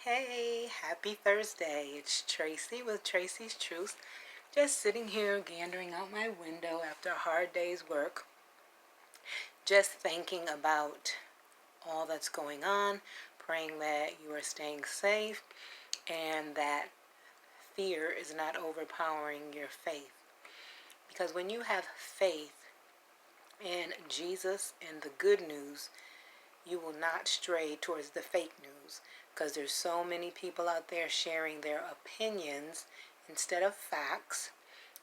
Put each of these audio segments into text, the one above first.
Hey, happy Thursday. It's Tracy with Tracy's Truth. Just sitting here gandering out my window after a hard day's work. Just thinking about all that's going on, praying that you are staying safe and that fear is not overpowering your faith. Because when you have faith in Jesus and the good news, you will not stray towards the fake news, because there's so many people out there sharing their opinions instead of facts.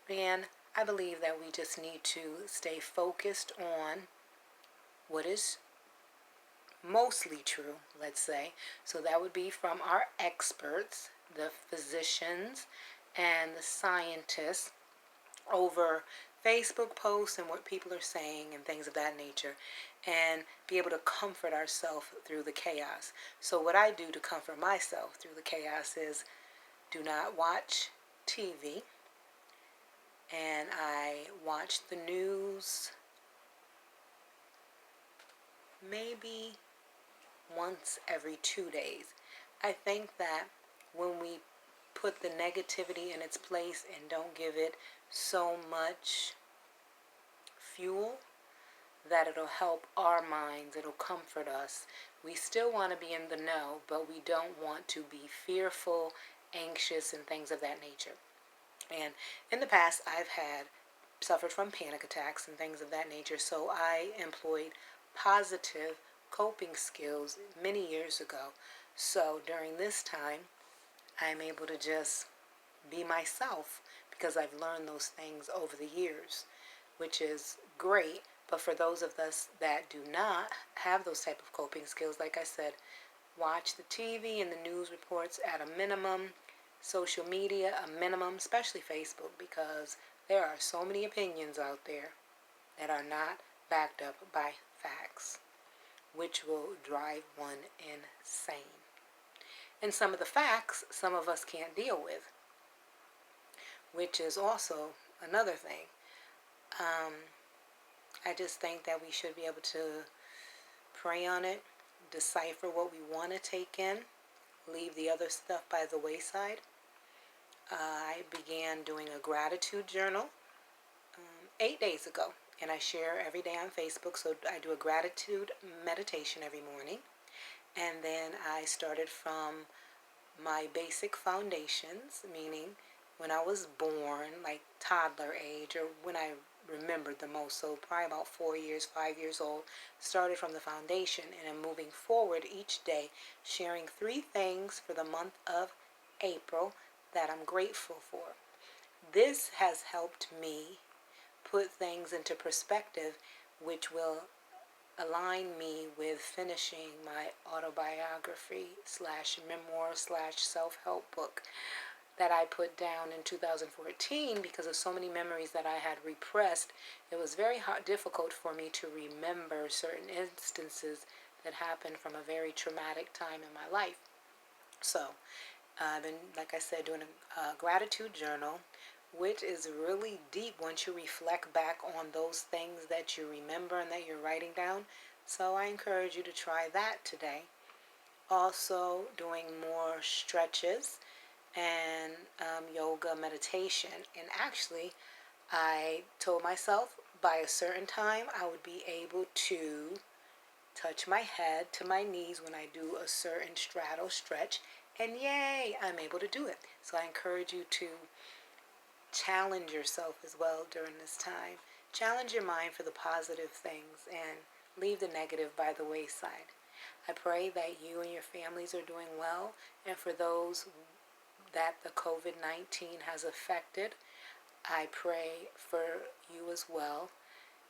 And I believe that we just need to stay focused on what is mostly true, let's say. So that would be from our experts, the physicians and the scientists, over Facebook posts and what people are saying and things of that nature, and be able to comfort ourselves through the chaos. So what I do to comfort myself through the chaos is do not watch TV, and I watch the news maybe once every 2 days. I think that when we put the negativity in its place and don't give it so much fuel, that it'll help our minds, it'll comfort us. We still want to be in the know, but we don't want to be fearful, anxious, and things of that nature. And in the past, I've suffered from panic attacks and things of that nature, so I employed positive coping skills many years ago. So during this time, I'm able to just be myself because I've learned those things over the years, which is great. But for those of us that do not have those type of coping skills, like I said, watch the TV and the news reports at a minimum, social media a minimum, especially Facebook, because there are so many opinions out there that are not backed up by facts, which will drive one insane. And some of the facts, some of us can't deal with, which is also another thing. I just think that we should be able to pray on it, decipher what we want to take in, leave the other stuff by the wayside. I began doing a gratitude journal 8 days ago, and I share every day on Facebook. So I do a gratitude meditation every morning, and then I started from my basic foundations, meaning when I was born, like toddler age, or when I remembered the most, so probably about 4 years, 5 years old, started from the foundation, and I'm moving forward each day, sharing 3 things for the month of April that I'm grateful for. This has helped me put things into perspective, which will align me with finishing my autobiography slash memoir slash self-help book that I put down in 2014 because of so many memories that I had repressed. It was very difficult for me to remember certain instances that happened from a very traumatic time in my life. So I've been, like I said, doing a gratitude journal, which is really deep once you reflect back on those things that you remember and that you're writing down. So I encourage you to try that today. Also doing more stretches and yoga meditation. And actually, I told myself by a certain time I would be able to touch my head to my knees when I do a certain straddle stretch. And yay, I'm able to do it. So I encourage you to challenge yourself as well during this time. Challenge your mind for the positive things and leave the negative by the wayside. I pray that you and your families are doing well, and for those that the COVID-19 has affected, I pray for you as well,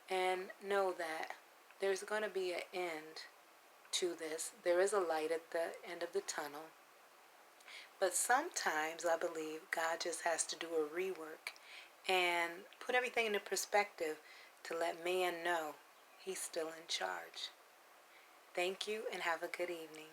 and know that there's going to be an end to this. There is a light at the end of the tunnel. But sometimes I believe God just has to do a rework and put everything into perspective to let man know he's still in charge. Thank you and have a good evening.